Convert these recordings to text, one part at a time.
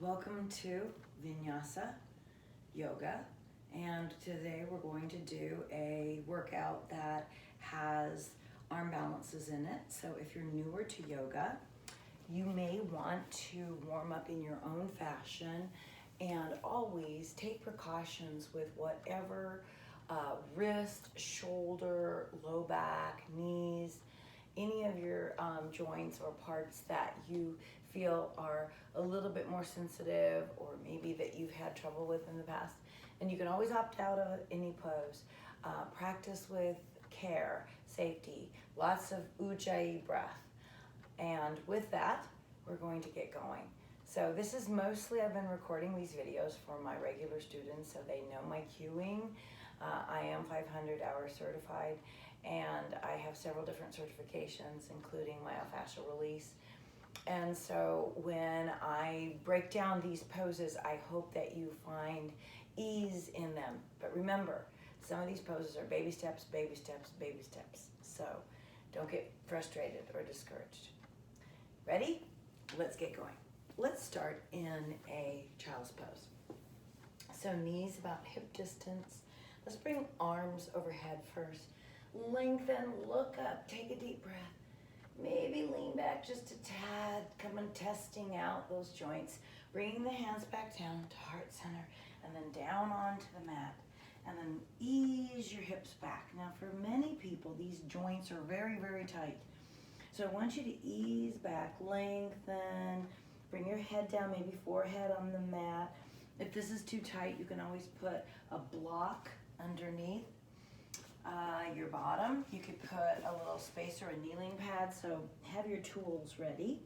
Welcome to Vinyasa Yoga, and today we're going to do a workout that has arm balances in it. So if you're newer to yoga, you may want to warm up in your own fashion and always take precautions with whatever wrist, shoulder, low back, knees, any of your joints or parts that you feel are a little bit more sensitive, or maybe that you've had trouble with in the past. And you can always opt out of any pose. Practice with care, safety, lots of ujjayi breath. And with that, we're going to get going. So this is mostly, I've been recording these videos for my regular students so they know my cueing. I am 500 hours certified, and I have several different certifications, including myofascial release. And so when I break down these poses, I hope that you find ease in them. But remember, some of these poses are baby steps, baby steps, baby steps. So don't get frustrated or discouraged. Ready? Let's get going. Let's start in a child's pose. So knees about hip distance. Let's bring arms overhead first. Lengthen, look up, take a deep breath. Maybe lean back just a tad, come and testing out those joints. Bringing the hands back down to heart center and then down onto the mat. And then ease your hips back. Now for many people, these joints are very, very tight. So I want you to ease back, lengthen, bring your head down, maybe forehead on the mat. If this is too tight, you can always put a block underneath your bottom. You could put a little spacer, a kneeling pad, so have your tools ready.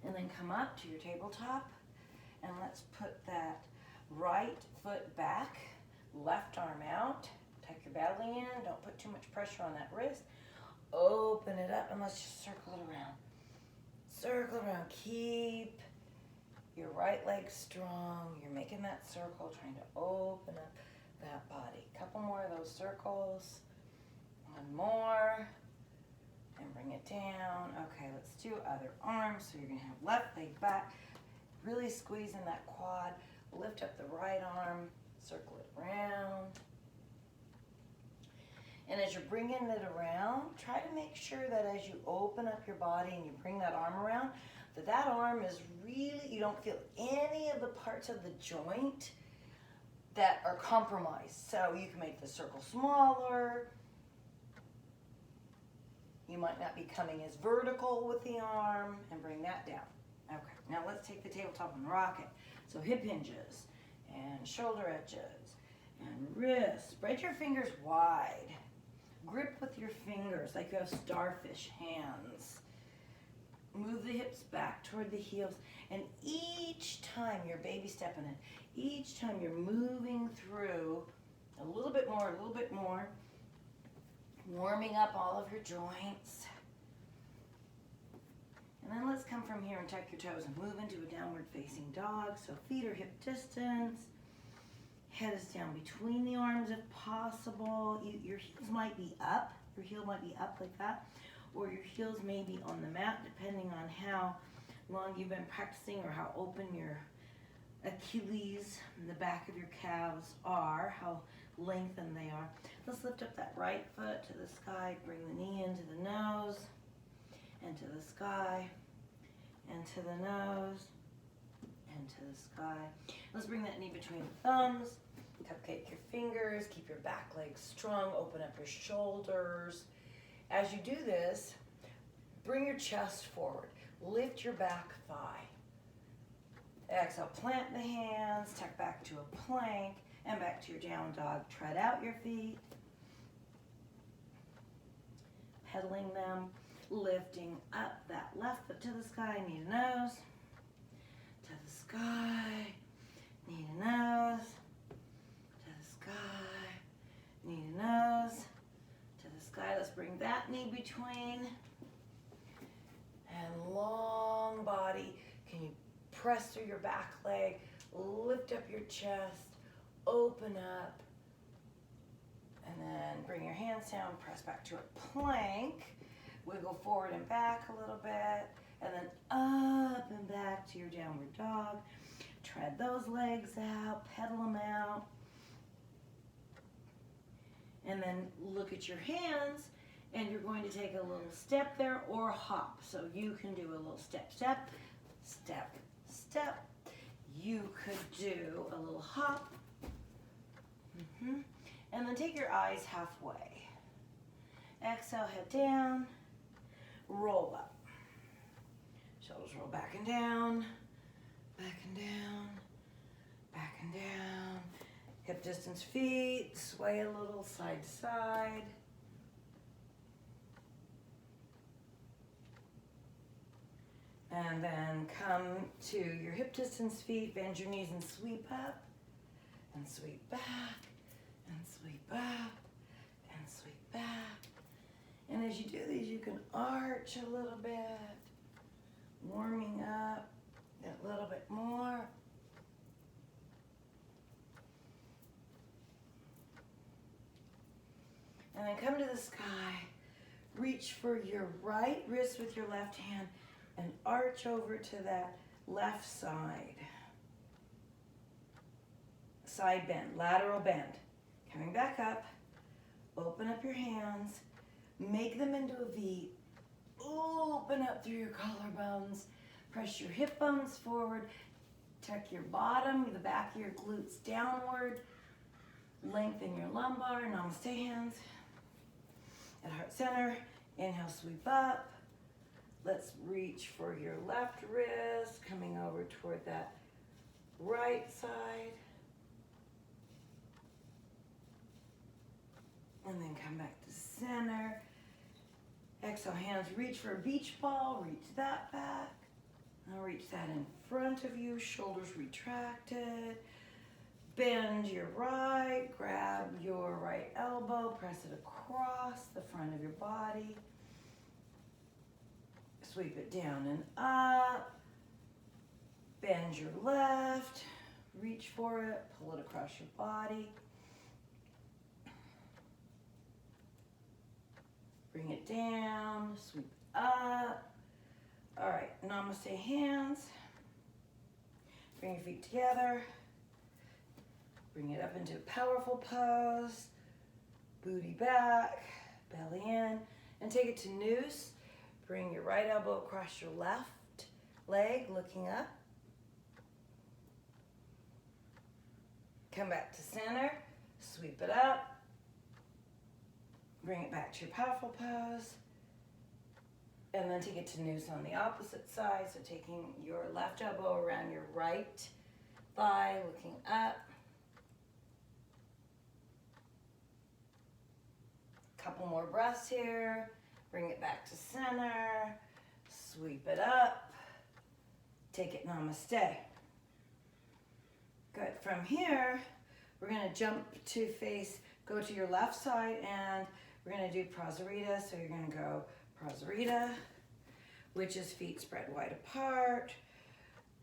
And then come up to your tabletop, and let's put that right foot back, left arm out, tuck your belly in, don't put too much pressure on that wrist. Open it up and let's just circle it around. Circle around, keep your right leg strong. You're making that circle, trying to open up that body. Couple more of those circles. One more. And bring it down. Okay, let's do other arms. So you're gonna have left leg back. Really squeeze in that quad. Lift up the right arm. Circle it around. And as you're bringing it around, try to make sure that as you open up your body and you bring that arm around, that arm is really, you don't feel any of the parts of the joint that are compromised. So you can make the circle smaller. You might not be coming as vertical with the arm, and bring that down. Okay, now let's take the tabletop and rock it. So hip hinges and shoulder edges and wrists. Spread your fingers wide. Grip with your fingers like you have starfish hands. Move the hips back toward the heels, and each time you're baby stepping it, each time you're moving through a little bit more, warming up all of your joints. And then let's come from here and tuck your toes and move into a downward facing dog. So feet are hip distance, head is down between the arms if possible. Your heels might be up, your heel might be up like that, or your heels may be on the mat, depending on how long you've been practicing or how open your Achilles and the back of your calves are, how lengthened they are. Let's lift up that right foot to the sky, bring the knee into the nose, and to the sky, and to the nose, and to the sky. Let's bring that knee between the thumbs, cupcake your fingers, keep your back legs strong, open up your shoulders. As you do this, bring your chest forward, lift your back thigh. Exhale, plant the hands, tuck back to a plank, and back to your down dog. Tread out your feet, pedaling them, lifting up that left foot to the sky, knee to nose, to the sky, knee to nose, to the sky, knee to nose, to the sky. Let's bring that knee between, and long body. Can you press through your back leg, lift up your chest, open up, and then bring your hands down, press back to a plank, wiggle forward and back a little bit, and then up and back to your downward dog. Tread those legs out, pedal them out. And then look at your hands, and you're going to take a little step there or hop. So you can do a little step, step, step, step. You could do a little hop. And then take your eyes halfway. Exhale, head down, roll up. Shoulders roll back and down, back and down, back and down. Hip distance feet, sway a little side to side. And then come to your hip distance feet, bend your knees and sweep up, and sweep back, and sweep up, and sweep back. And as you do these, you can arch a little bit, warming up a little bit more. And then come to the sky. Reach for your right wrist with your left hand and arch over to that left side. Side bend, lateral bend. Coming back up, open up your hands, make them into a V. Open up through your collarbones. Press your hip bones forward. Tuck your bottom, the back of your glutes downward. Lengthen your lumbar, namaste hands. At heart center, inhale, sweep up. Let's reach for your left wrist, coming over toward that right side. And then come back to center. Exhale, hands reach for a beach ball, reach that back. Now reach that in front of you, shoulders retracted. Bend your right, grab your right elbow, press it across the front of your body. Sweep it down and up. Bend your left, reach for it, pull it across your body. Bring it down, sweep up. All right, namaste hands. Bring your feet together. Bring it up into a powerful pose. Booty back, belly in, and take it to noose. Bring your right elbow across your left leg, looking up. Come back to center, sweep it up. Bring it back to your powerful pose. And then take it to noose on the opposite side. So taking your left elbow around your right thigh, looking up. Couple more breaths here. Bring it back to center. Sweep it up. Take it namaste. Good. From here, we're going to jump to face, go to your left side, and we're going to do prasarita. So you're going to go prasarita, which is feet spread wide apart,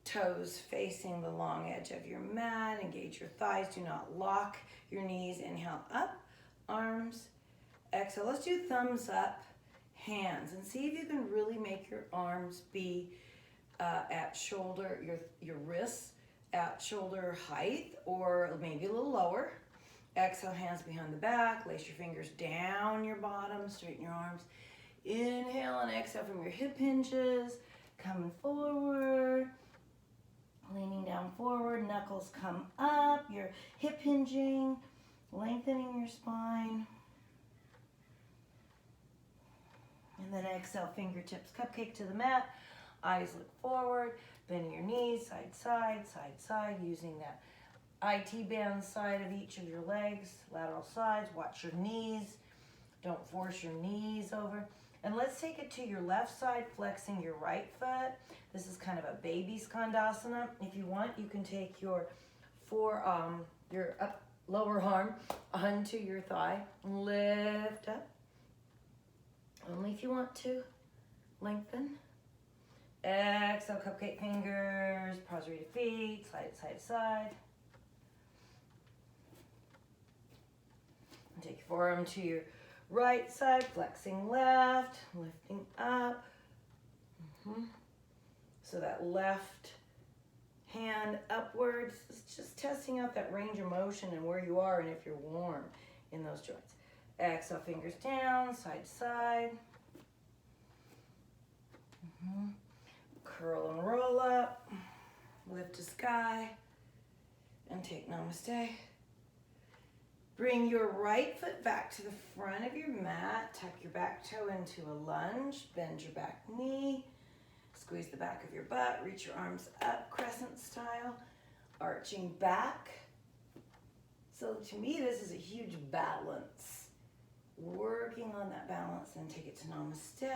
toes facing the long edge of your mat. Engage your thighs. Do not lock your knees. Inhale up, arms. Exhale. Let's do thumbs up, hands, and see if you can really make your arms be at shoulder, your wrists at shoulder height, or maybe a little lower. Exhale, hands behind the back. Lace your fingers down your bottom. Straighten your arms. Inhale and exhale from your hip hinges. Coming forward. Leaning down forward. Knuckles come up. You're hip hinging. Lengthening your spine. And then exhale, fingertips cupcake to the mat. Eyes look forward. Bending your knees, side, side, side, side. Using that IT band side of each of your legs. Lateral sides. Watch your knees. Don't force your knees over. And let's take it to your left side, flexing your right foot. This is kind of a baby skandasana. If you want, you can take your lower arm onto your thigh. Lift up. Only if you want to. Lengthen. Exhale, cupcake fingers, prasarita feet, side to side to side. And take your forearm to your right side, flexing left, lifting up. So that left hand upwards, it's just testing out that range of motion and where you are and if you're warm in those joints. Exhale, fingers down, side to side. Curl and roll up, lift to sky, and take namaste. Bring your right foot back to the front of your mat, tuck your back toe into a lunge, bend your back knee, squeeze the back of your butt, reach your arms up, crescent style, arching back. So to me, this is a huge balance. Working on that balance, and take it to namaste.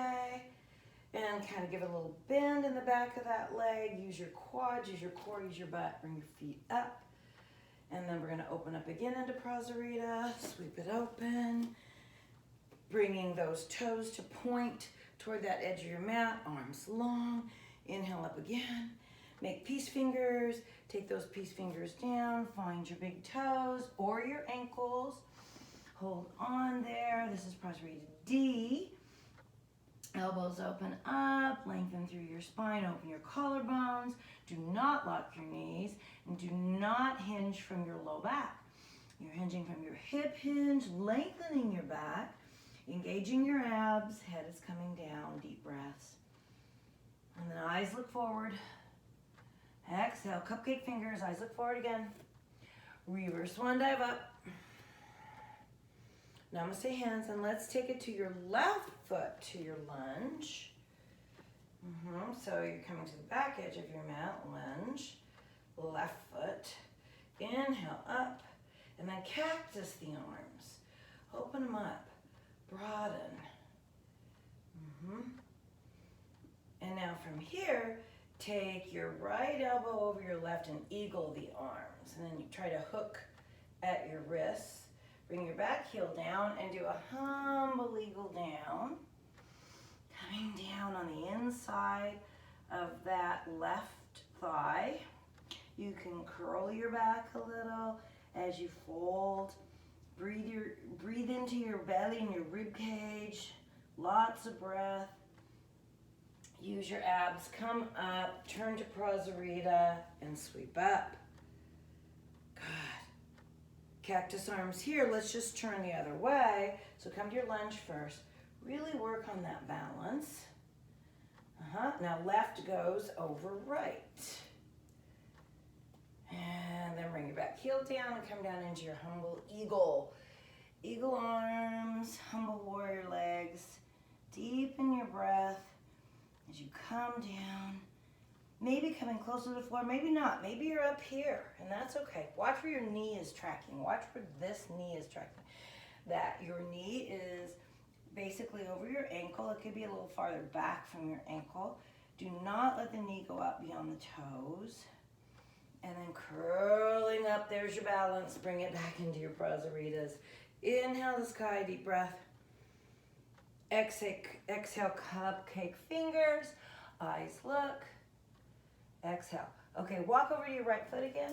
And kind of give it a little bend in the back of that leg. Use your quads, use your core, use your butt. Bring your feet up. And then we're going to open up again into Prasarita. Sweep it open. Bringing those toes to point toward that edge of your mat. Arms long. Inhale up again. Make peace fingers. Take those peace fingers down. Find your big toes or your ankles. Hold on there. This is Prasarita D. Elbows open up, lengthen through your spine, open your collarbones. Do not lock your knees, and do not hinge from your low back. You're hinging from your hip hinge, lengthening your back, engaging your abs, head is coming down, deep breaths. And then eyes look forward. Exhale, cupcake fingers, eyes look forward again. Reverse swan dive up. Namaste hands, and let's take it to your left foot to your lunge. So you're coming to the back edge of your mat, lunge, left foot. Inhale up, and then cactus the arms. Open them up, broaden. And now from here, take your right elbow over your left and eagle the arms. And then you try to hook at your wrists. Bring your back heel down and do a humble eagle down. Coming down on the inside of that left thigh. You can curl your back a little as you fold. Breathe into your belly and your rib cage. Lots of breath. Use your abs. Come up. Turn to Prasarita and sweep up. Good. Cactus arms here. Let's just turn the other way. So come to your lunge first. Really work on that balance. Now left goes over right. And then bring your back heel down and come down into your humble eagle. Eagle arms, humble warrior legs. Deepen your breath as you come down. Maybe coming closer to the floor, maybe not. Maybe you're up here, and that's okay. Watch where your knee is tracking. Watch where this knee is tracking. That your knee is basically over your ankle. It could be a little farther back from your ankle. Do not let the knee go up beyond the toes. And then curling up, there's your balance. Bring it back into your Prasaritas. Inhale the sky, deep breath. Exhale, cupcake fingers. Eyes look. Exhale. Okay, walk over to your right foot again.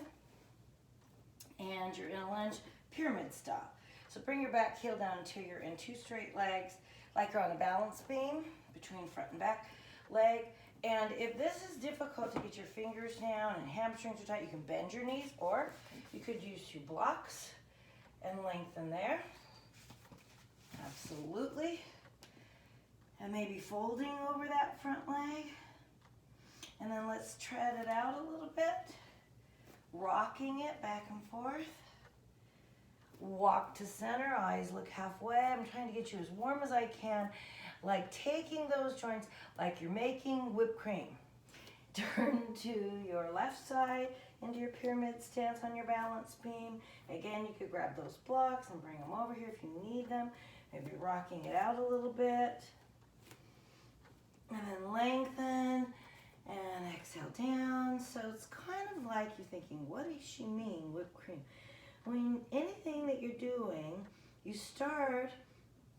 And you're in a lunge, pyramid style. So bring your back heel down until you're in two straight legs, like you're on a balance beam between front and back leg. And if this is difficult to get your fingers down and hamstrings are tight, you can bend your knees, or you could use two blocks and lengthen there. Absolutely. And maybe folding over that front leg. And then let's tread it out a little bit. Rocking it back and forth. Walk to center, eyes look halfway. I'm trying to get you as warm as I can, like taking those joints like you're making whipped cream. Turn to your left side into your pyramid stance on your balance beam. Again, you could grab those blocks and bring them over here if you need them. Maybe rocking it out a little bit. And then lengthen and exhale down. So it's kind of like you're thinking, what does she mean, whipped cream? I mean, anything that you're doing, you start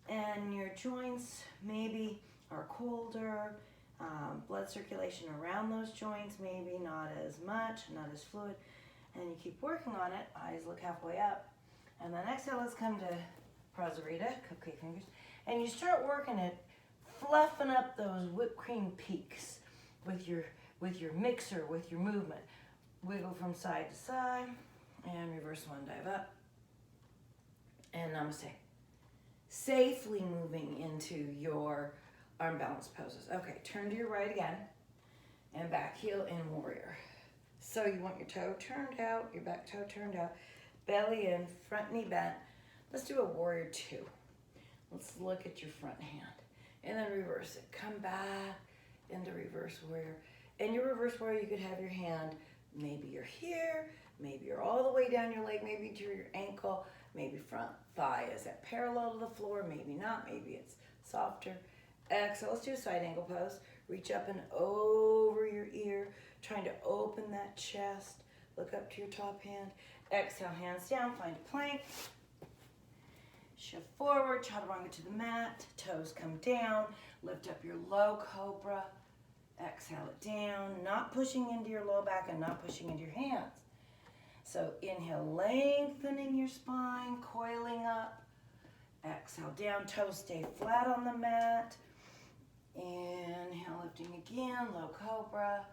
and your joints maybe are colder, blood circulation around those joints maybe not as much, not as fluid, and you keep working on it. Eyes look halfway up. And then exhale, let's come to Prasarita, cupcake fingers, and you start working it, fluffing up those whipped cream peaks with your with your mixer, with your movement. Wiggle from side to side, and reverse one, dive up, and namaste. Safely moving into your arm balance poses. Okay, turn to your right again, and back heel in warrior. So you want your toe turned out, your back toe turned out, belly in, front knee bent. Let's do a warrior 2. Let's look at your front hand, and then reverse it. Come back into reverse warrior. In your reverse warrior, you could have your hand, maybe you're here, maybe you're all the way down your leg, maybe to your ankle, maybe front thigh is at parallel to the floor, maybe not, maybe it's softer. Exhale, let's do a side angle pose. Reach up and over your ear, trying to open that chest. Look up to your top hand. Exhale, hands down, find a plank. Shift forward, chaturanga to the mat, toes come down, lift up your low cobra. Exhale it down, not pushing into your low back and not pushing into your hands. So inhale, lengthening your spine, coiling up. Exhale, down, toes stay flat on the mat. Inhale, lifting again, low cobra.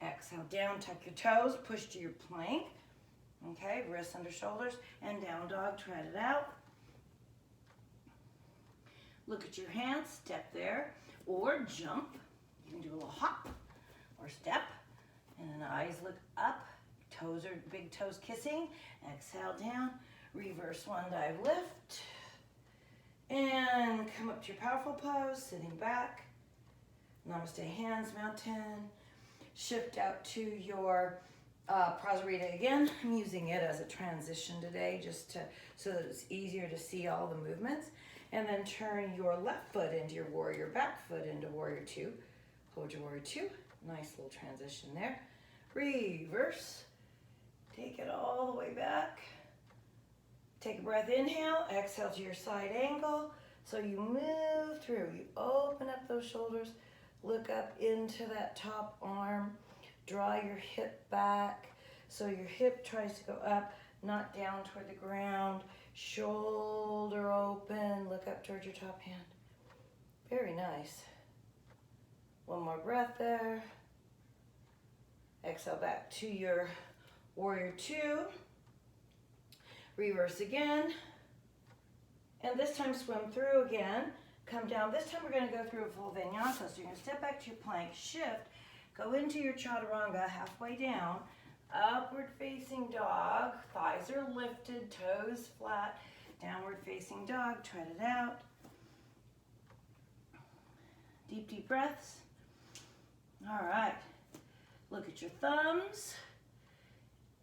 Exhale, down, tuck your toes, push to your plank. Okay, wrists under shoulders, and down dog, tread it out. Look at your hands, step there, or jump. You can do a little hop or step, and then eyes look up. Toes are big toes kissing. Exhale down, reverse one, dive, lift. And come up to your powerful pose, sitting back. Namaste, hands, mountain. Shift out to your Prasarita again. I'm using it as a transition today so that it's easier to see all the movements. And then turn your left foot into your warrior, back foot into warrior 2. Hold your warrior 2. Nice little transition there. Reverse. Take it all the way back. Take a breath, inhale. Exhale to your side angle. So you move through. You open up those shoulders. Look up into that top arm. Draw your hip back. So your hip tries to go up, not down toward the ground. Shoulder open. Look up towards your top hand. Very nice. One more breath there. Exhale back to your warrior 2. Reverse again. And this time swim through again. Come down. This time we're going to go through a full vinyasa. So you're going to step back to your plank, shift, go into your chaturanga halfway down, upward facing dog, thighs are lifted, toes flat, downward facing dog, tread it out. Deep, deep breaths. All right. Look at your thumbs.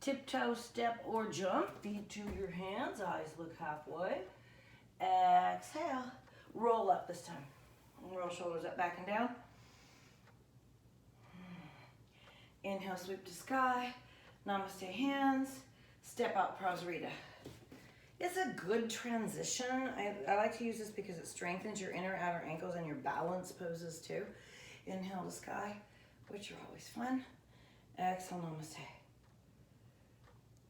Tiptoe, step, or jump. Feet to your hands. Eyes look halfway. Exhale. Roll up this time. Roll shoulders up, back and down. Inhale, sweep to sky. Namaste, hands. Step out, Prasarita. It's a good transition. I like to use this because it strengthens your inner outer ankles and your balance poses too. Inhale to sky, which are always fun. Exhale, namaste.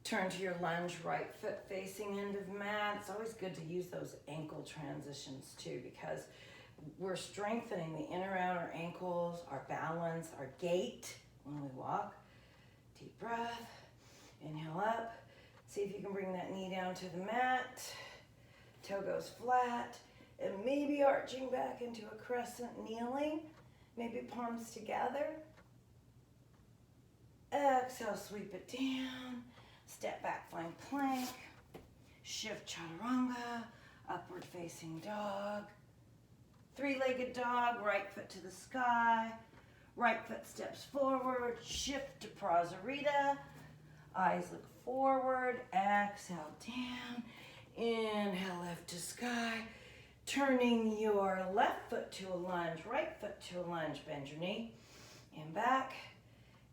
Turn to your lunge, right foot facing end of mat. It's always good to use those ankle transitions too because we're strengthening the inner outer ankles, our balance, our gait when we walk. Deep breath. Inhale up. See if you can bring that knee down to the mat. Toe goes flat. And maybe arching back into a crescent kneeling. Maybe palms together. Exhale, sweep it down. Step back, find plank. Shift chaturanga. Upward facing dog. Three-legged dog, right foot to the sky. Right foot steps forward. Shift to Prasarita. Eyes look forward. Exhale down. Inhale, lift to sky. Turning your left foot to a lunge, right foot to a lunge. Bend your knee. And back.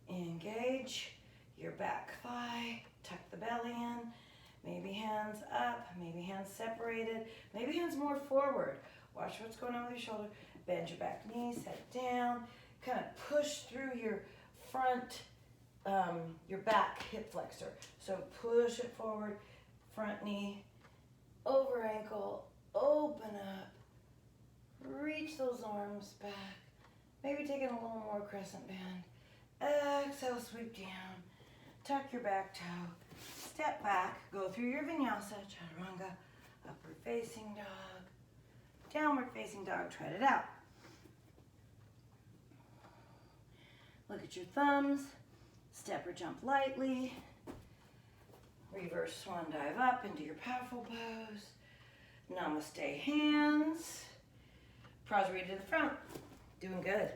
Engage your back thigh. Tuck the belly in. Maybe hands up. Maybe hands separated. Maybe hands more forward. Watch what's going on with your shoulder. Bend your back knee. Set it down. Kind of push through your front, your back hip flexor. So push it forward. Front knee. Over ankle. Open up. Reach those arms back. Maybe taking a little more crescent bend. Exhale, sweep down. Tuck your back toe. Step back. Go through your vinyasa, chaturanga, upward facing dog, downward facing dog. Tread it out. Look at your thumbs. Step or jump lightly. Reverse swan dive up into your powerful pose. Namaste hands. Prasarita to the front. Doing good.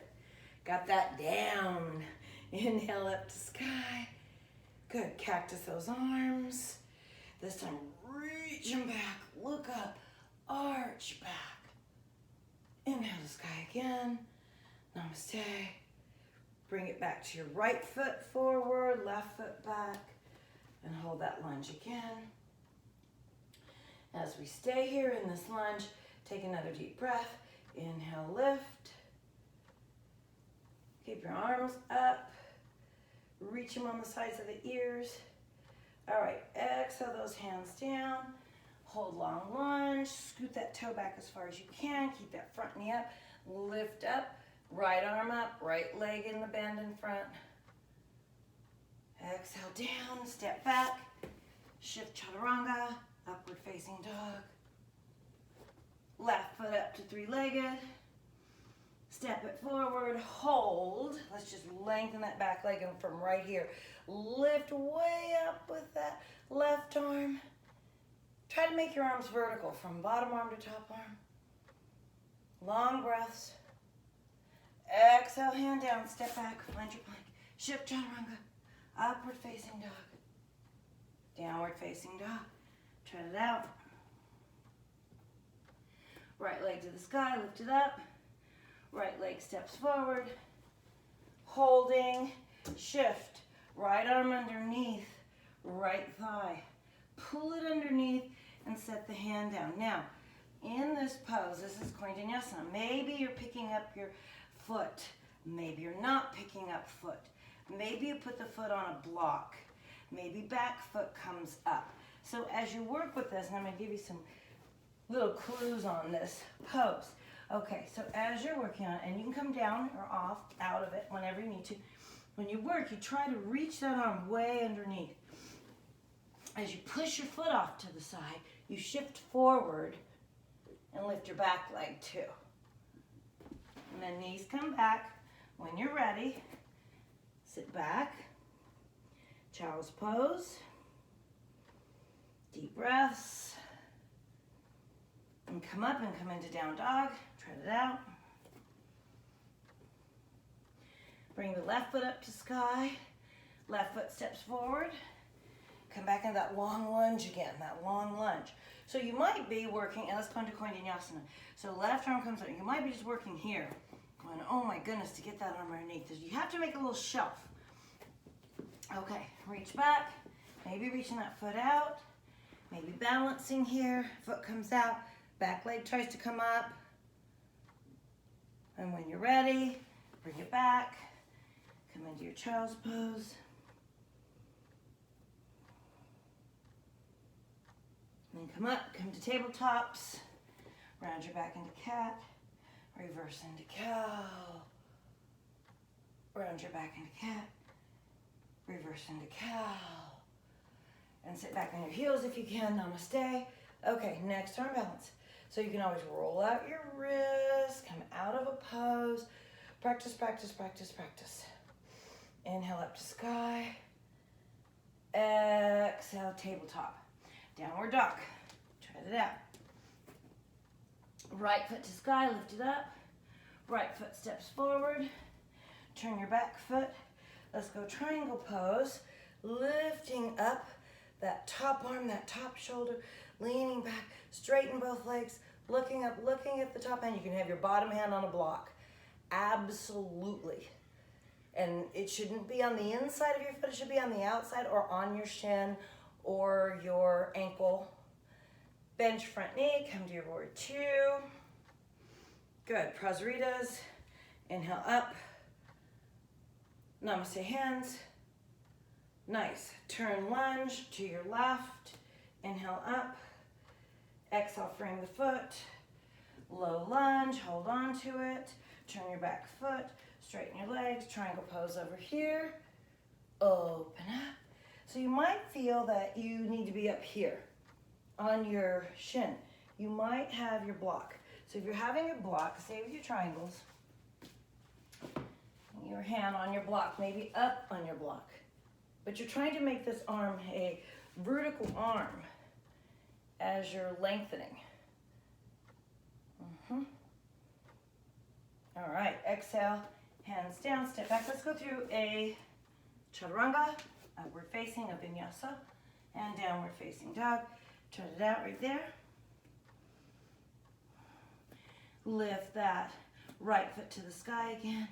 Got that down. Inhale up to sky. Good. Cactus those arms. This time reach them back. Look up. Arch back. Inhale to sky again. Namaste. Bring it back to your right foot forward, left foot back, and hold that lunge again. As we stay here in this lunge, take another deep breath. Inhale, lift. Keep your arms up. Reach them on the sides of the ears. All right, exhale those hands down. Hold long lunge. Scoot that toe back as far as you can. Keep that front knee up. Lift up. Right arm up, right leg in the bend in front. Exhale down, step back. Shift chaturanga, upward facing dog. Left foot up to three-legged. Step it forward, hold. Let's just lengthen that back leg from right here. Lift way up with that left arm. Try to make your arms vertical from bottom arm to top arm. Long breaths. Exhale, hand down, step back, find your plank. Shift chaturanga, upward facing dog. Downward facing dog. Tread it out. Right leg to the sky, lift it up. Right leg steps forward. Holding, shift. Right arm underneath, right thigh. Pull it underneath and set the hand down. Now, in this pose, this is Vinyasa. Maybe you're picking up your foot. Maybe you're not picking up foot. Maybe you put the foot on a block. Maybe back foot comes up. So as you work with this, and I'm going to give you some little clues on this pose. Okay, so as you're working on it, and you can come down or off, out of it whenever you need to. When you work, you try to reach that arm way underneath. As you push your foot off to the side, you shift forward and lift your back leg too. And then knees come back. When you're ready, sit back, child's pose, deep breaths, and come up and come into down dog, tread it out. Bring the left foot up to sky, left foot steps forward, come back into that long lunge again, that long lunge. So you might be working, and let's go into Vinyasa. So left arm comes up, you might be just working here. Going, oh my goodness, to get that arm underneath. You have to make a little shelf. Okay, reach back, maybe reaching that foot out, maybe balancing here, foot comes out, back leg tries to come up. And when you're ready, bring it back, come into your child's pose. And then come up, come to tabletops, round your back into cat. Reverse into cow. Round your back into cat. Reverse into cow. And sit back on your heels if you can. Namaste. Okay, next arm balance. So you can always roll out your wrists, come out of a pose. Practice, practice, practice, practice. Inhale up to sky. Exhale, tabletop. Downward dog. Tread it out. Right foot to sky, lift it up. Right foot steps forward. Turn your back foot. Let's go triangle pose. Lifting up that top arm, that top shoulder, leaning back, straighten both legs, looking up, looking at the top hand. You can have your bottom hand on a block. Absolutely. And it shouldn't be on the inside of your foot, it should be on the outside or on your shin or your ankle. Bench front knee, come to your warrior two. Good, Prasaritas. Inhale up. Namaste hands. Nice. Turn lunge to your left. Inhale up. Exhale, frame the foot. Low lunge, hold on to it. Turn your back foot. Straighten your legs, triangle pose over here. Open up. So you might feel that you need to be up here on your shin. You might have your block. So if you're having your block, stay with your triangles. Your hand on your block, maybe up on your block. But you're trying to make this arm a vertical arm as you're lengthening. All right, exhale, hands down, step back. Let's go through a chaturanga, upward facing, a vinyasa, and downward facing dog. Try it out right there. Lift that right foot to the sky again.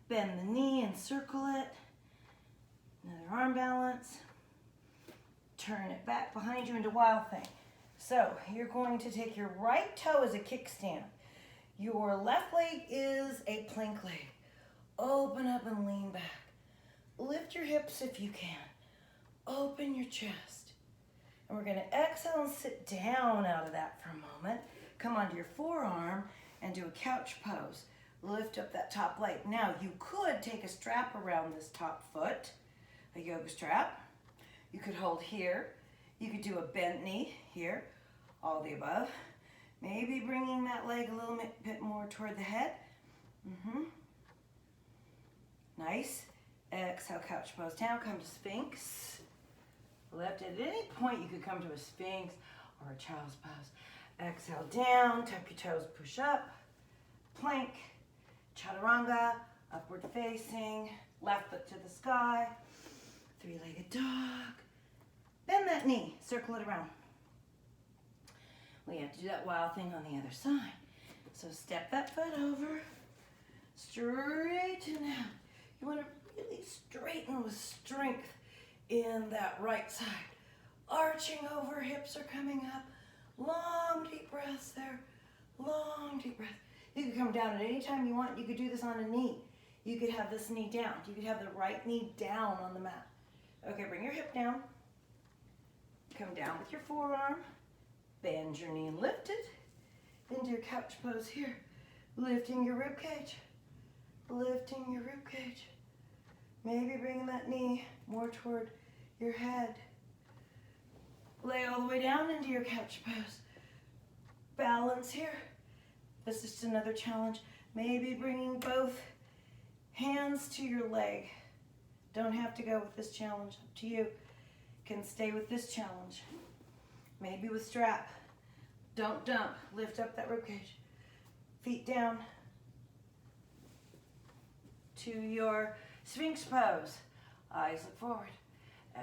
Bend the knee and circle it. Another arm balance. Turn it back behind you into wild thing. So you're going to take your right toe as a kickstand. Your left leg is a plank leg. Open up and lean back. Lift your hips if you can. Open your chest. And we're going to exhale and sit down out of that for a moment. Come onto your forearm and do a couch pose. Lift up that top leg. Now you could take a strap around this top foot, a yoga strap. You could hold here. You could do a bent knee here, all the above. Maybe bringing that leg a little bit more toward the head. Nice. Exhale, couch pose down, come to Sphinx. Lift. At any point you could come to a Sphinx or a child's pose. Exhale down, tuck your toes, push up, plank, chaturanga, upward facing, left foot to the sky, three-legged dog. Bend that knee, circle it around. We have to do that wild thing on the other side. So step that foot over, straighten out. You want to really straighten with strength in that right side. Arching over, hips are coming up. Long, deep breaths there. Long, deep breath. You can come down at any time you want. You could do this on a knee. You could have this knee down. You could have the right knee down on the mat. Okay, bring your hip down. Come down with your forearm. Bend your knee and lift it into your couch pose here. Lifting your rib cage. Lifting your rib cage. Maybe bringing that knee more toward your head. Lay all the way down into your couch pose. Balance here. This is just another challenge. Maybe bringing both hands to your leg. Don't have to go with this challenge. Up to you. Can stay with this challenge. Maybe with strap. Don't dump. Lift up that rib cage. Feet down to your Sphinx pose. Eyes look forward.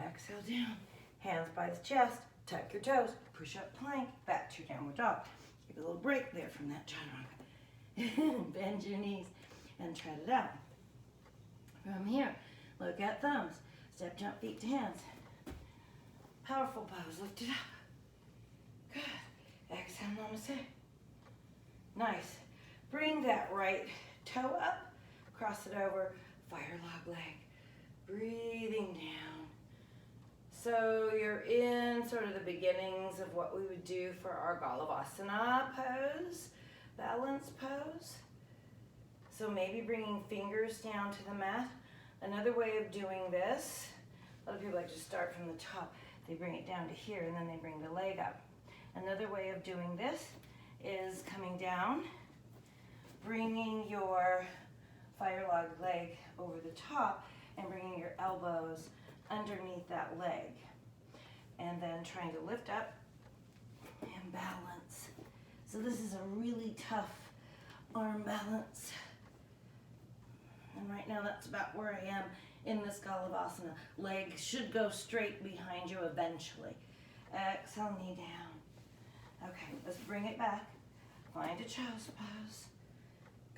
Exhale down. Hands by the chest. Tuck your toes. Push up plank. Back to your downward dog. Give a little break there from that chaturanga. Bend your knees and tread it out. From here, look at thumbs. Step, jump, feet to hands. Powerful pose. Lift it up. Good. Exhale, namaste. Nice. Bring that right toe up. Cross it over. Fire log leg. Breathing down. So you're in sort of the beginnings of what we would do for our Galavasana pose, balance pose. So maybe bringing fingers down to the mat. Another way of doing this, a lot of people like to start from the top. They bring it down to here and then they bring the leg up. Another way of doing this is coming down, bringing your fire log leg over the top and bringing your elbows underneath that leg. And then trying to lift up and balance. So this is a really tough arm balance. And right now that's about where I am in this Galavasana. Leg should go straight behind you eventually. Exhale, knee down. Okay, let's bring it back. Find a child's pose.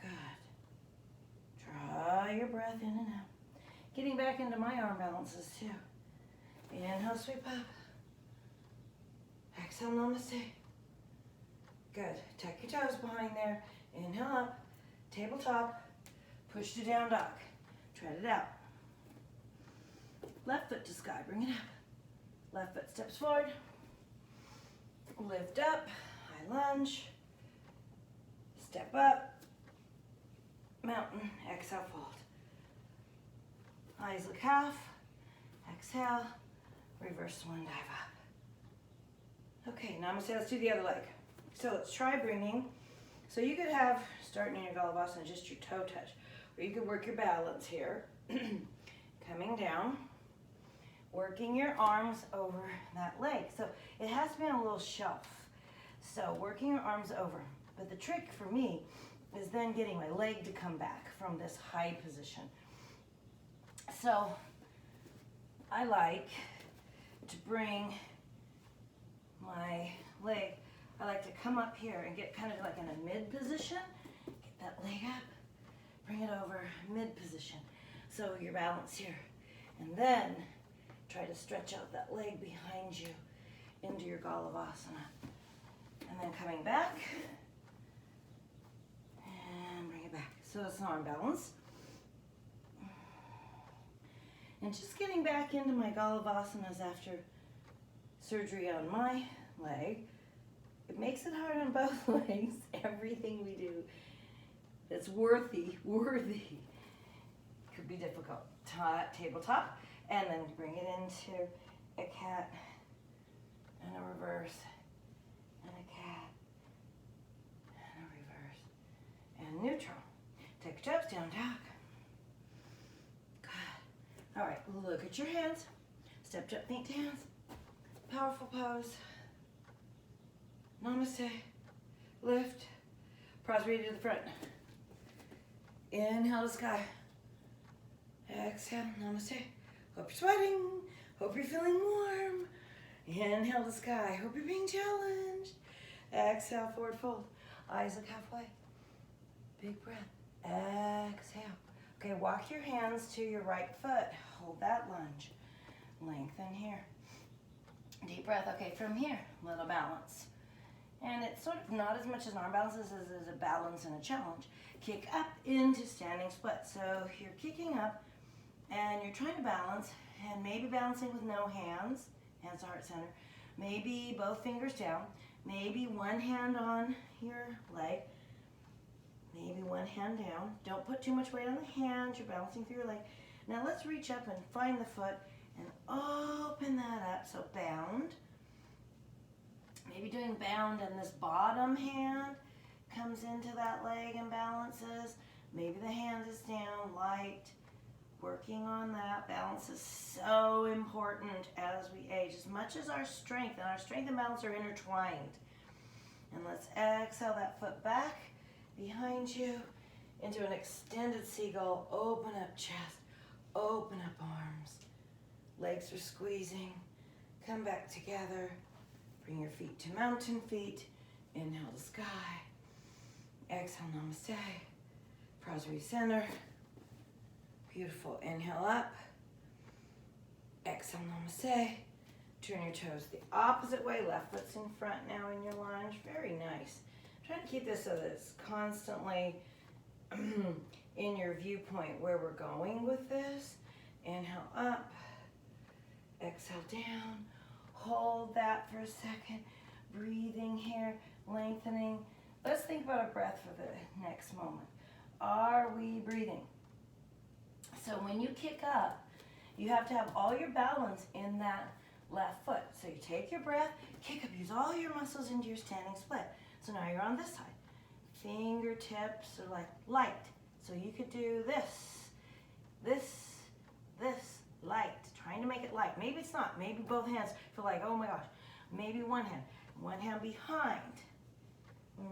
Good. Draw your breath in and out. Getting back into my arm balances too. Inhale, sweep up. Exhale, namaste. Good. Tuck your toes behind there. Inhale up. Tabletop. Push to down dog. Tread it out. Left foot to sky. Bring it up. Left foot steps forward. Lift up. High lunge. Step up. Mountain. Exhale, fold. Eyes look half. Exhale. Reverse one, dive up. Okay, namaste. Let's do the other leg. So let's try bringing. So you could have, starting in your Galavasana, just your toe touch. Or you could work your balance here. Coming down. Working your arms over that leg. So it has to be on a little shelf. So working your arms over. But the trick for me is then getting my leg to come back from this high position. So I like to bring my leg, I like to come up here and get kind of like in a mid position. Get that leg up, bring it over, mid position. So your balance here. And then try to stretch out that leg behind you into your Galavasana. And then coming back, and bring it back. So it's an arm balance. And just getting back into my Galavasanas after surgery on my leg, it makes it hard on both legs. Everything we do that's worthy, could be difficult. Tabletop, and then bring it into a cat and a reverse, and a cat and a reverse, and neutral. Take your toes down, dog. Good. All right, look at your hands. Stepped up, feet to hands. Powerful pose. Namaste. Lift. Prosperity to the front. Inhale to sky. Exhale, namaste. Hope you're sweating. Hope you're feeling warm. Inhale to sky. Hope you're being challenged. Exhale, forward fold. Eyes look halfway. Big breath. Exhale. Okay, walk your hands to your right foot. Hold that lunge. Lengthen here. Deep breath. Okay, from here, little balance. And it's sort of not as much as an arm balance as a balance and a challenge. Kick up into standing split. So you're kicking up and you're trying to balance, and maybe balancing with no hands, hands to heart center. Maybe both fingers down. Maybe one hand on your leg. Maybe one hand down. Don't put too much weight on the hand. You're balancing through your leg. Now let's reach up and find the foot and open that up. So bound. Maybe doing bound, and this bottom hand comes into that leg and balances. Maybe the hand is down, light. Working on that. Balance is so important as we age, as much as our strength, and our strength and balance are intertwined. And let's exhale that foot back behind you into an extended seagull. Open up chest, open up arms. Legs are squeezing. Come back together. Bring your feet to mountain feet. Inhale to sky. Exhale, namaste. Prasarita center. Beautiful. Inhale up. Exhale, namaste. Turn your toes the opposite way. Left foot's in front now in your lunge. Very nice. Trying to keep this so that it's constantly in your viewpoint where we're going with this. Inhale up. Exhale down. Hold that for a second. Breathing here. Lengthening. Let's think about our breath for the next moment. Are we breathing? So when you kick up, you have to have all your balance in that left foot. So you take your breath, kick up, use all your muscles into your standing split. So now you're on this side. Fingertips are like light. So you could do this, light. Trying to make it light. Maybe it's not. Maybe both hands feel like, oh my gosh. Maybe one hand behind,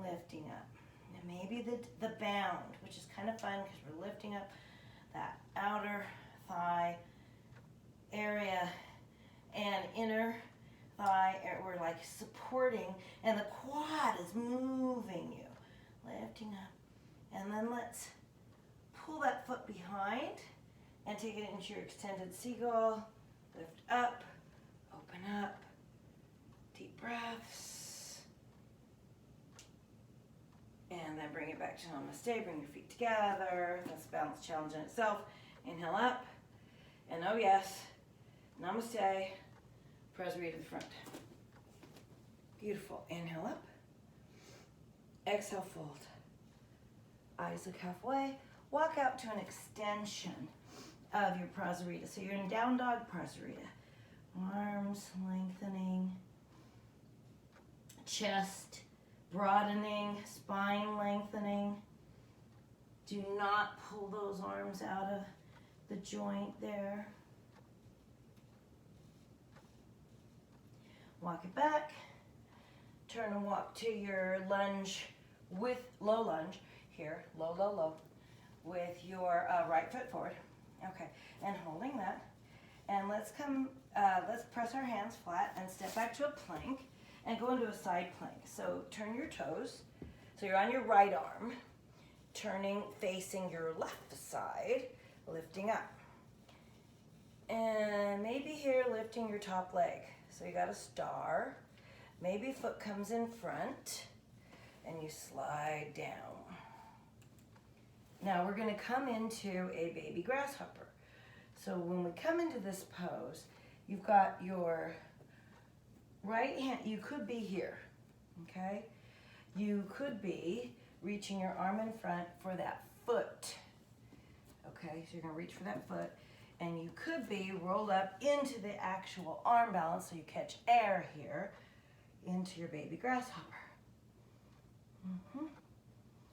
lifting up. And maybe the bound, which is kind of fun because we're lifting up that outer thigh area and inner thigh. We're like supporting, and the quad is moving you. Lifting up. And then let's pull that foot behind and take it into your extended seagull. Lift up, open up, deep breaths. And then bring it back to namaste. Bring your feet together. That's a balance challenge in itself. Inhale up. And oh yes, namaste. Prasarita to the front. Beautiful. Inhale up. Exhale, fold. Eyes look halfway. walk out to an extension of your prasarita. So you're in down dog prasarita. Arms lengthening, chest broadening, spine lengthening. Do not pull those arms out of the joint there. Walk it back. Turn and walk to your lunge with low lunge here, low, low, low, with your right foot forward. Okay, and holding that. And let's press our hands flat and step back to a plank and go into a side plank. So turn your toes. So you're on your right arm, turning, facing your left side, lifting up. And maybe here lifting your top leg. So you got a star. Maybe foot comes in front and you slide down. Now we're going to come into a baby grasshopper. So when we come into this pose, you've got your right hand, you could be here, okay? You could be reaching your arm in front for that foot, okay? So you're going to reach for that foot, and you could be rolled up into the actual arm balance, so you catch air here into your baby grasshopper.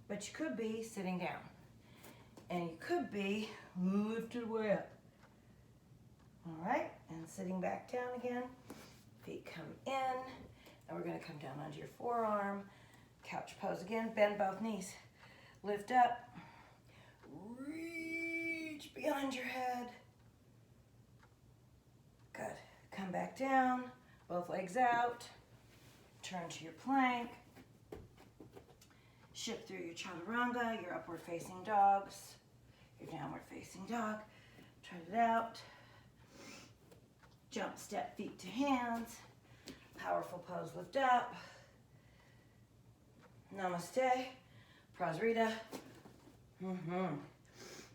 But you could be sitting down, and you could be lifted way up. All right, and sitting back down again. Feet come in, and we're going to come down onto your forearm. Couch pose again. Bend both knees. Lift up. Reach behind your head. Good. Come back down. Both legs out. Turn to your plank. Shift through your chaturanga, your upward facing dogs, your downward facing dog. Try it out. Jump, step, feet to hands. Powerful pose, lift up. Namaste. Prasarita.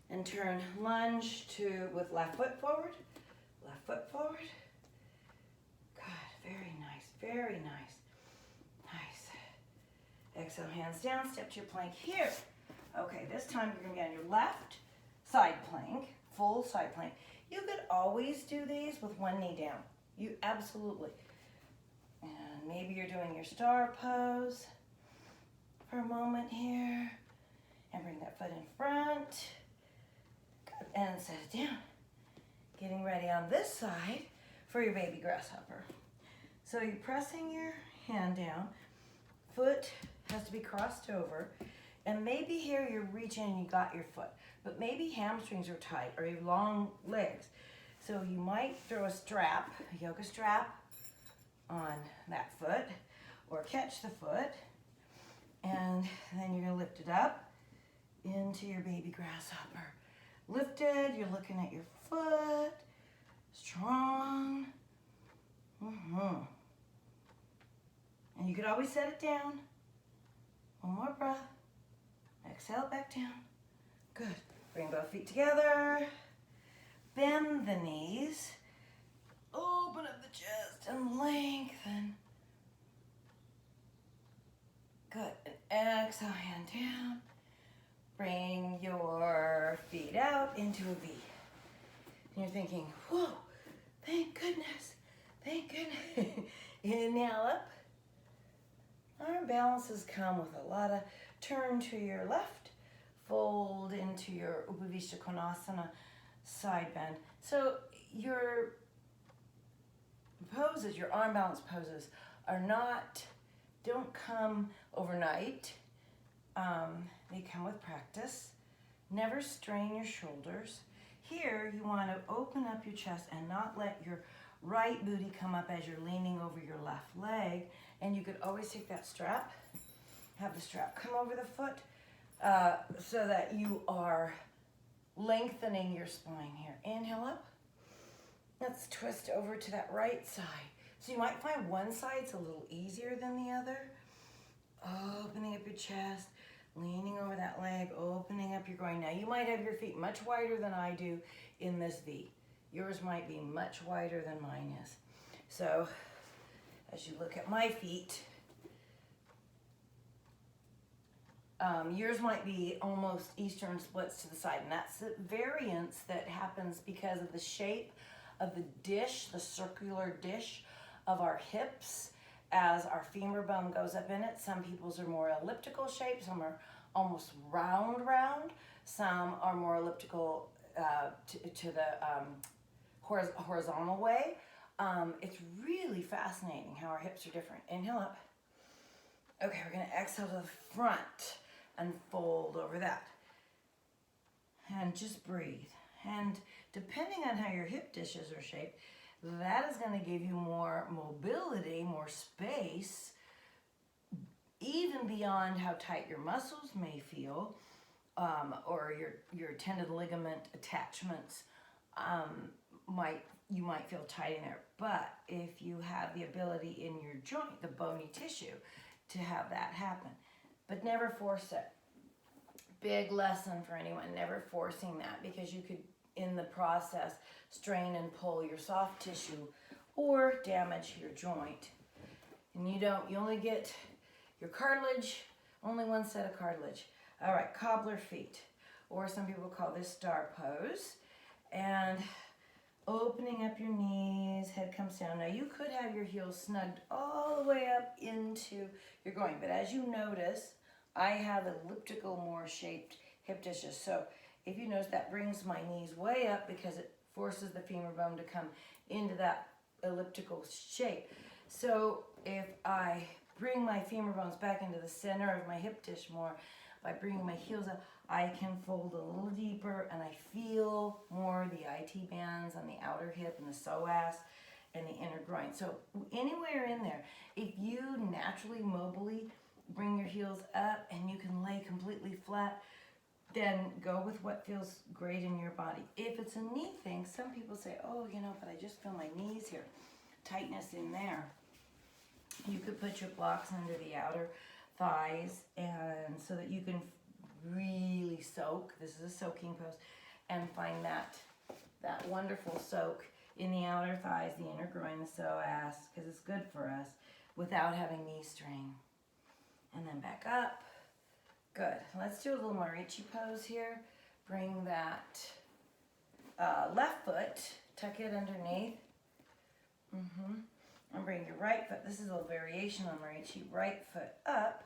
And turn, lunge with left foot forward. Left foot forward. Good, very nice, very nice. Nice. Exhale, hands down, step to your plank here. Okay, this time you're gonna be on your left side plank, full side plank. You could always do these with one knee down. You absolutely. And maybe you're doing your star pose for a moment here. And bring that foot in front. Good. And set it down. Getting ready on this side for your baby grasshopper. So you're pressing your hand down. Foot has to be crossed over. And maybe here you're reaching and you got your foot. But maybe hamstrings are tight or you have long legs. So you might throw a strap, a yoga strap, on that foot or catch the foot. And then you're going to lift it up into your baby grasshopper. Lifted, you're looking at your foot. Strong. And you could always set it down. One more breath. Exhale it back down. Good. Bring both feet together. Bend the knees. Open up the chest and lengthen. Good. And exhale, hand down. Bring your feet out into a V. And you're thinking, whoa, thank goodness. Thank goodness. Inhale up. Arm balances come with a lot of turn to your left, fold into your Upavishta Konasana side bend. So your poses, your arm balance poses don't come overnight. They come with practice. Never strain your shoulders. Here you want to open up your chest and not let your right booty come up as you're leaning over your left leg. And you could always take that strap, have the strap come over the foot so that you are lengthening your spine here. Inhale up. Let's twist over to that right side. So you might find one side's a little easier than the other. Opening up your chest, leaning over that leg, opening up your groin. Now you might have your feet much wider than I do in this V. Yours might be much wider than mine is. So as you look at my feet, Yours might be almost Eastern splits to the side, and that's the variance that happens because of the shape of the dish, the circular dish of our hips as our femur bone goes up in it. Some people's are more elliptical shape, some are almost round, some are more elliptical to the horizontal way. It's really fascinating how our hips are different. Inhale up. Okay, we're gonna exhale to the front and fold over that. And just breathe. And depending on how your hip dishes are shaped, that is gonna give you more mobility, more space, even beyond how tight your muscles may feel, or your tendon ligament attachments you might feel tight in there. But if you have the ability in your joint, the bony tissue, to have that happen, but never force it. Big lesson for anyone, never forcing that, because you could, in the process, strain and pull your soft tissue or damage your joint. And you only get your cartilage, only one set of cartilage. All right, cobbler feet, or some people call this star pose. And opening up your knees, head comes down. Now you could have your heels snugged all the way up into your groin, but as you notice, I have elliptical, more shaped hip dishes. So if you notice, that brings my knees way up because it forces the femur bone to come into that elliptical shape. So if I bring my femur bones back into the center of my hip dish more, by bringing my heels up, I can fold a little deeper, and I feel more the IT bands on the outer hip and the psoas and the inner groin. So anywhere in there, if you naturally, mobily bring your heels up and you can lay completely flat, then go with what feels great in your body. If it's a knee thing, some people say, oh, but I just feel my knees here, tightness in there. You could put your blocks under the outer thighs, and so that you can really soak. This is a soaking pose, and find that wonderful soak in the outer thighs, the inner groin, the psoas, because it's good for us without having knee strain. And then back up. Good. Let's do a little Marichi pose here. Bring that left foot, tuck it underneath. And bring your right foot. This is a little variation on Marichi. Right foot up.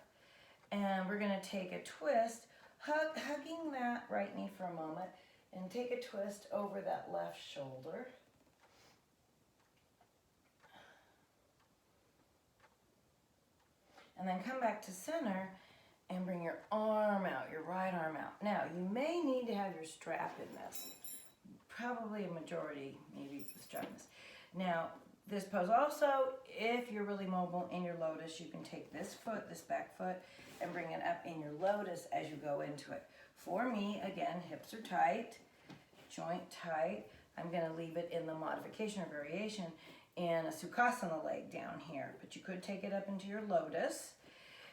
And we're going to take a twist, hugging that right knee for a moment, and take a twist over that left shoulder. And then come back to center and bring your arm out, your right arm out. Now, you may need to have your strap in this. Probably a majority, maybe strap in this. Now, this pose also, if you're really mobile in your lotus, you can take this foot, this back foot, and bring it up in your lotus as you go into it. For me, again, hips are tight, joint tight. I'm going to leave it in the modification or variation in a Sukhasana leg down here. But you could take it up into your lotus,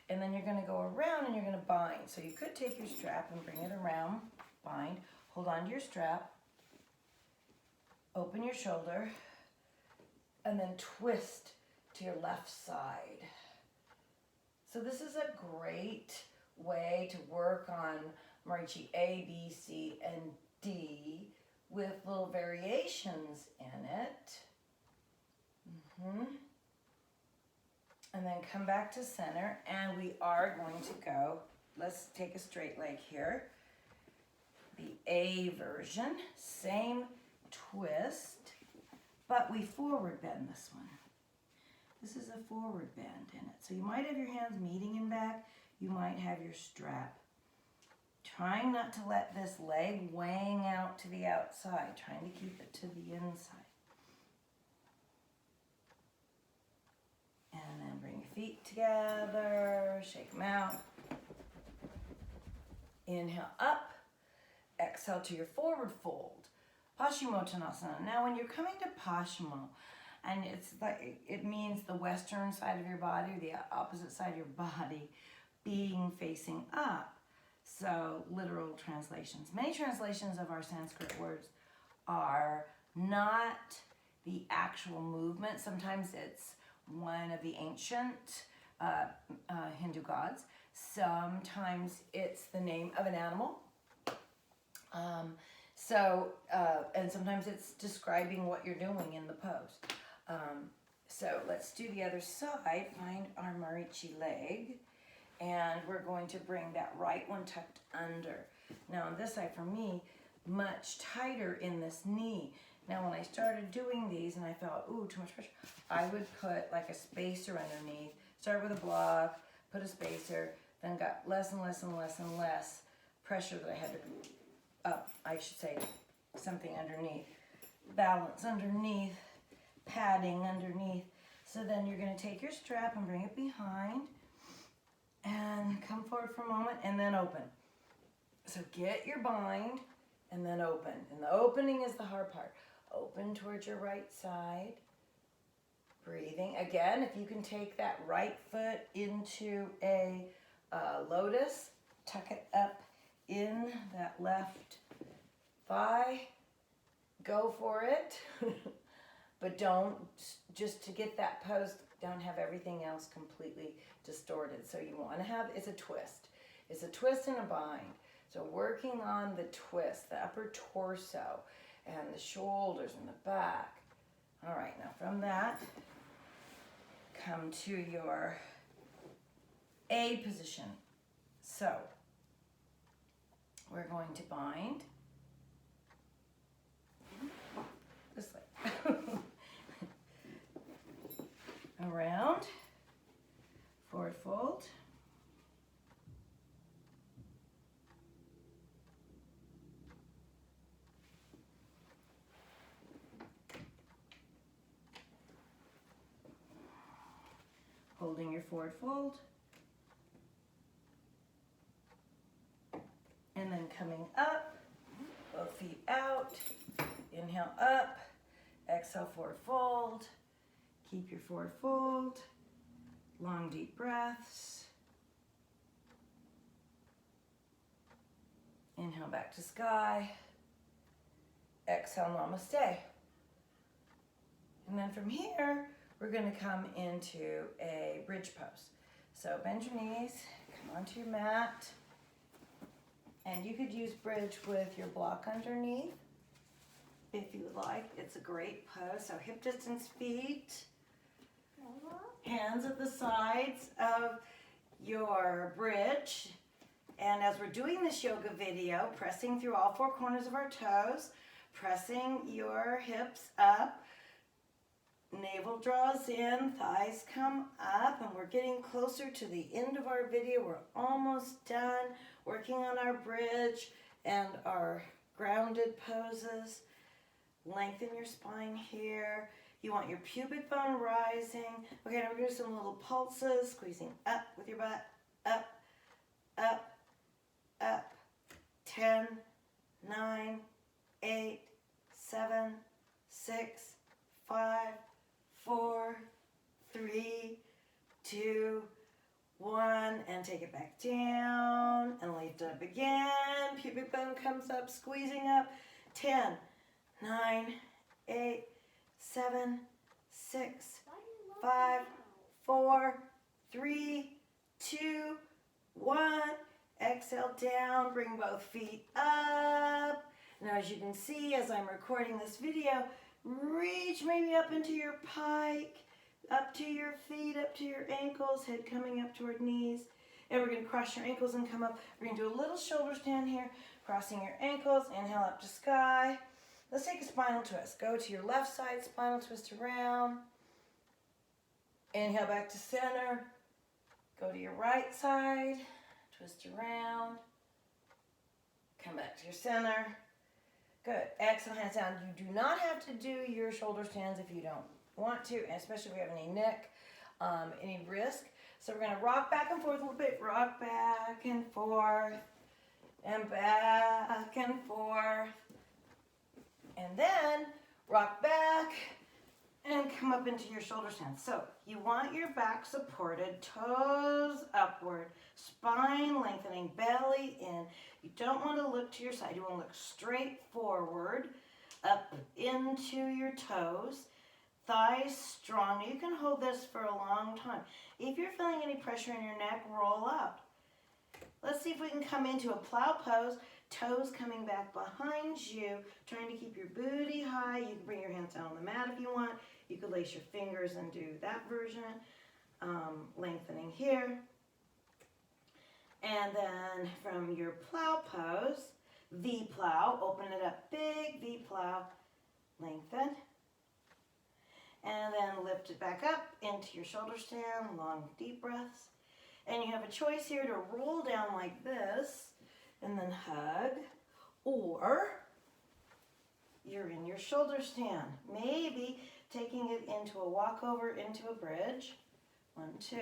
and then you're going to go around and you're going to bind. So you could take your strap and bring it around, bind, hold on to your strap, open your shoulder, and then twist to your left side. So this is a great way to work on Marichi A, B, C, and D with little variations in it. And then come back to center, and we are going to go, let's take a straight leg here. The A version, same twist, but we forward bend this one. This is a forward bend in it. So you might have your hands meeting in back, you might have your strap. Trying not to let this leg wang out to the outside, trying to keep it to the inside. And then bring your feet together, shake them out. Inhale up, exhale to your forward fold. Paschimottanasana. Now when you're coming to Paschimo, and it's like, it means the western side of your body, or the opposite side of your body being facing up. So literal translations. Many translations of our Sanskrit words are not the actual movement. Sometimes it's one of the ancient Hindu gods. Sometimes it's the name of an animal. And sometimes it's describing what you're doing in the pose. So let's do the other side. Find our Marichi leg. And we're going to bring that right one tucked under. Now on this side, for me, much tighter in this knee. Now when I started doing these and I felt, ooh, too much pressure, I would put like a spacer underneath. Start with a block, put a spacer, then got less and less and less and less pressure that I had to, I should say, something underneath. Balance underneath, padding underneath. So then you're going to take your strap and bring it behind and come forward for a moment and then open. So get your bind and then open. And the opening is the hard part. Open towards your right side. Breathing. Again, if you can take that right foot into a lotus, tuck it up in that left thigh. Go for it. But don't, just to get that pose, don't have everything else completely distorted. So you want to have, it's a twist. It's a twist and a bind. So working on the twist, the upper torso and the shoulders and the back. All right, now from that, come to your A position. So we're going to bind this way. Around, forward fold. Holding your forward fold. And then coming up, both feet out. Inhale up, exhale forward fold. Keep your forward fold. Long deep breaths. Inhale back to sky. Exhale namaste. And then from here, we're going to come into a bridge pose. So bend your knees, come onto your mat. And you could use bridge with your block underneath if you would like. It's a great pose. So hip distance feet, hands at the sides of your bridge. And as we're doing this yoga video, pressing through all four corners of our toes, pressing your hips up, navel draws in, thighs come up, and we're getting closer to the end of our video. We're almost done working on our bridge and our grounded poses. Lengthen your spine here. You want your pubic bone rising. Okay, now we're going to do some little pulses, squeezing up with your butt, up, up, up. 10, 9, 8, 7, 6, 5, 4, 3, 2, 1, and take it back down, and lift up again. Pubic bone comes up, squeezing up. 10, 9, 8, 7, 6, 5, 4, 3, 2, 1. Exhale down, bring both feet up. Now as you can see, as I'm recording this video, reach maybe up into your pike, up to your feet, up to your ankles, head coming up toward knees. And we're going to cross your ankles and come up. We're going to do a little shoulder stand here, crossing your ankles, inhale up to sky. Let's take a spinal twist. Go to your left side, spinal twist around. Inhale back to center. Go to your right side, twist around. Come back to your center. Good. Exhale, hands down. You do not have to do your shoulder stands if you don't want to, and especially if you have any neck, any risk. So we're going to rock back and forth a little bit. Rock back and forth, and back and forth. And then rock back and come up into your shoulder stand. So you want your back supported, toes upward, spine lengthening, belly in. You don't want to look to your side. You want to look straight forward, up into your toes, thighs strong. You can hold this for a long time. If you're feeling any pressure in your neck, roll up. Let's see if we can come into a plow pose. Toes coming back behind you, trying to keep your booty high. You can bring your hands down on the mat if you want. You could lace your fingers and do that version. Lengthening here. And then from your plow pose, V plow, open it up big, V plow, lengthen. And then lift it back up into your shoulder stand, long deep breaths. And you have a choice here to roll down like this and then hug, or you're in your shoulder stand. Maybe taking it into a walkover, into a bridge. 1, 2.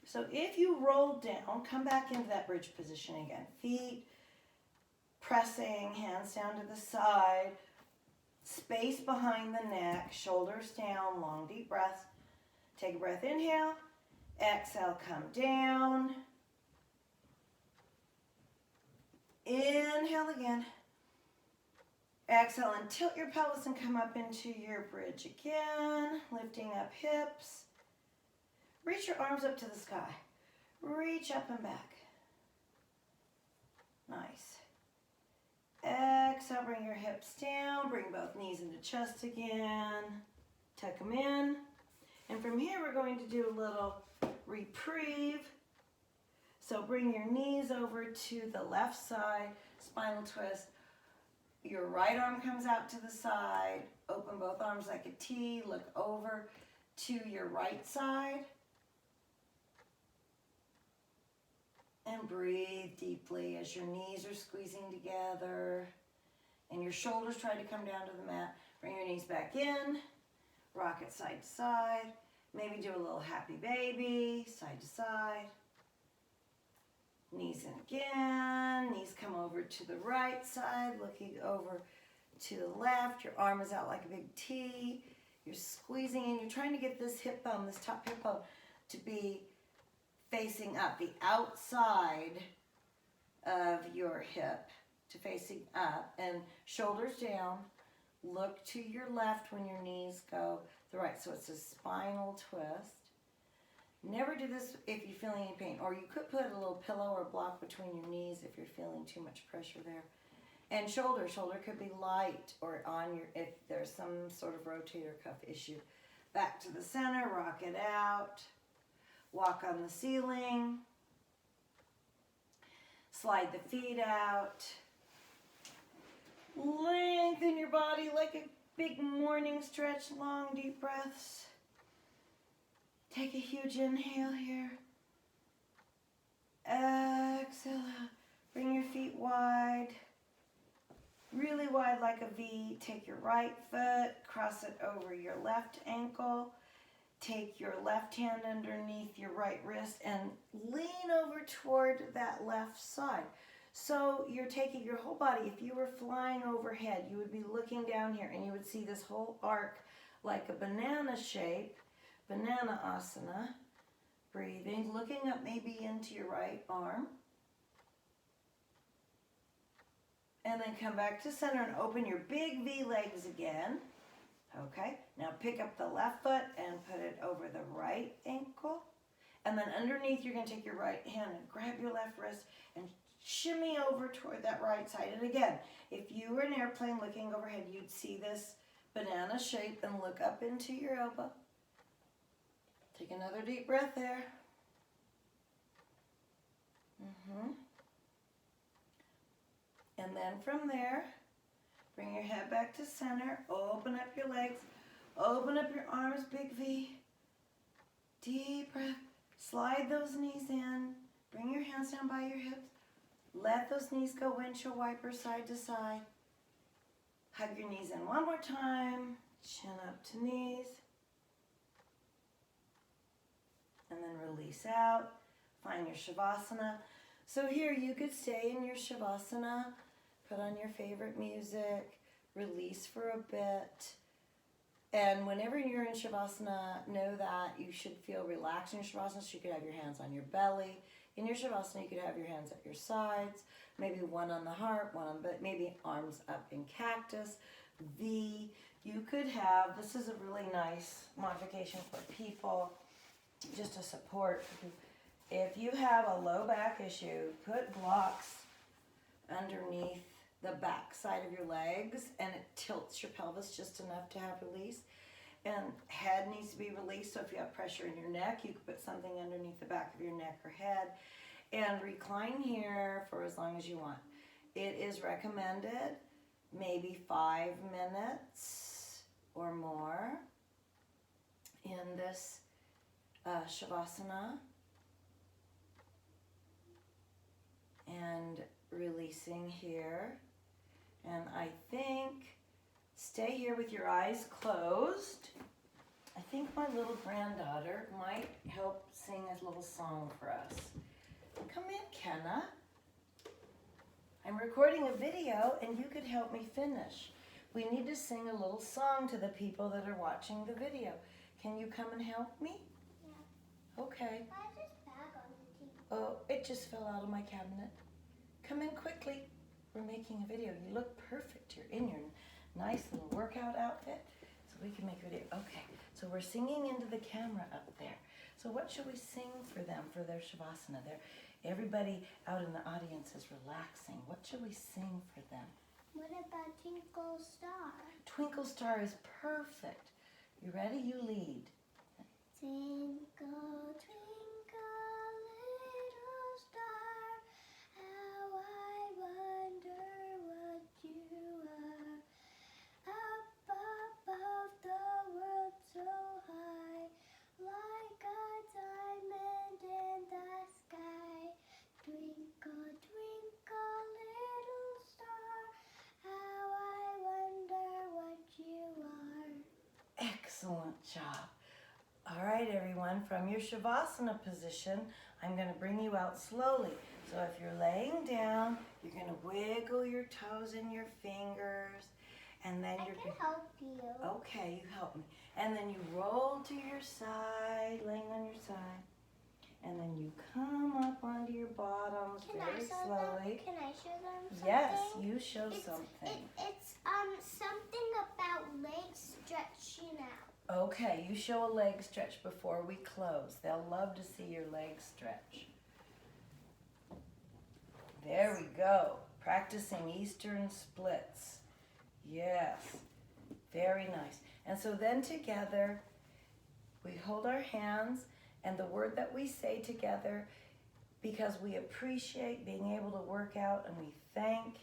So if you roll down, come back into that bridge position again. Feet pressing, hands down to the side, space behind the neck, shoulders down, long deep breaths. Take a breath, inhale. Exhale, come down. Inhale again. Exhale and tilt your pelvis and come up into your bridge again. Lifting up hips. Reach your arms up to the sky. Reach up and back. Nice. Exhale, bring your hips down. Bring both knees into chest again. Tuck them in. And from here, we're going to do a little reprieve. So bring your knees over to the left side, spinal twist. Your right arm comes out to the side. Open both arms like a T. Look over to your right side. And breathe deeply as your knees are squeezing together. And your shoulders try to come down to the mat. Bring your knees back in. Rock it side to side. Maybe do a little happy baby, side to side. Knees in again. Knees come over to the right side, looking over to the left. Your arm is out like a big T. You're squeezing in. You're trying to get this hip bone, this top hip bone, to be facing up. The outside of your hip to facing up. And shoulders down. Look to your left when your knees go the right. So it's a spinal twist. Never do this if you're feeling any pain. Or you could put a little pillow or block between your knees if you're feeling too much pressure there. And shoulder could be light or on your, if there's some sort of rotator cuff issue. Back to the center, rock it out. Walk on the ceiling. Slide the feet out. Lengthen your body like a big morning stretch, long deep breaths. Take a huge inhale here. Exhale out. Bring your feet wide. Really wide like a V. Take your right foot, cross it over your left ankle. Take your left hand underneath your right wrist and lean over toward that left side. So you're taking your whole body. If you were flying overhead, you would be looking down here and you would see this whole arc like a banana shape, Banana Asana. Breathing, looking up maybe into your right arm. And then come back to center and open your big V legs again. Okay, now pick up the left foot and put it over the right ankle. And then underneath, you're going to take your right hand and grab your left wrist and shimmy over toward that right side. And again, if you were an airplane looking overhead, you'd see this banana shape and look up into your elbow. Take another deep breath there. And then from there, bring your head back to center. Open up your legs. Open up your arms, big V. Deep breath. Slide those knees in. Bring your hands down by your hips. Let those knees go windshield wiper side to side. Hug your knees in one more time. Chin up to knees. And then release out. Find your Shavasana. So here you could stay in your Shavasana. Put on your favorite music. Release for a bit. And whenever you're in Shavasana, know that you should feel relaxed in your Shavasana. So you could have your hands on your belly. In your Shavasana, you could have your hands at your sides. Maybe one on the heart, one on the, maybe arms up in cactus. V. You could have, this is a really nice modification for people, just to support. If you have a low back issue, put blocks underneath the back side of your legs, and it tilts your pelvis just enough to have release. And head needs to be released, so if you have pressure in your neck, you can put something underneath the back of your neck or head. And recline here for as long as you want. It is recommended maybe 5 minutes or more in this Shavasana. And releasing here. And I think stay here with your eyes closed. I think my little granddaughter might help sing a little song for us. Come in, Kenna. I'm recording a video and you could help me finish. We need to sing a little song to the people that are watching the video. Can you come and help me? Yeah. Okay. Why is this bag on the TV? Oh, it just fell out of my cabinet. Come in quickly. We're making a video. You look perfect. You're in your nice little workout outfit, so we can make a video. Okay, so we're singing into the camera up there. So what should we sing for them, for their Shavasana? Everybody out in the audience is relaxing. What should we sing for them? What about Twinkle Star? Twinkle Star is perfect. You ready? You lead. Twinkle, twinkle, little star, how I wonder what you are. Up above the world so high, like a diamond in the sky. Twinkle, twinkle, little star, how I wonder what you are. Excellent job. All right, everyone, from your Shavasana position, I'm going to bring you out slowly. So if you're laying down, you're going to wiggle your toes and your fingers, and then I you're can help you. okay, you help me. And then you roll to your side, laying on your side, and then you come up onto your bottoms Can I very show slowly. them? Can I show them something? Yes, you show It's something. something about legs stretching out. Okay, you show a leg stretch before we close. They'll love to see your legs stretch. There we go. Practicing Eastern splits. Yes, very nice. And so then together, we hold our hands, and the word that we say together, because we appreciate being able to work out, and we thank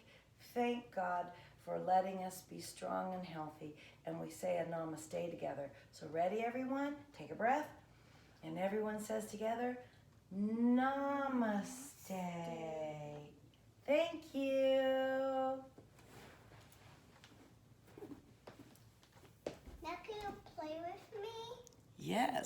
God for letting us be strong and healthy, and we say a namaste together. So ready, everyone? Take a breath, and everyone says together, namaste. Thank you. Now can you play with me? Yes.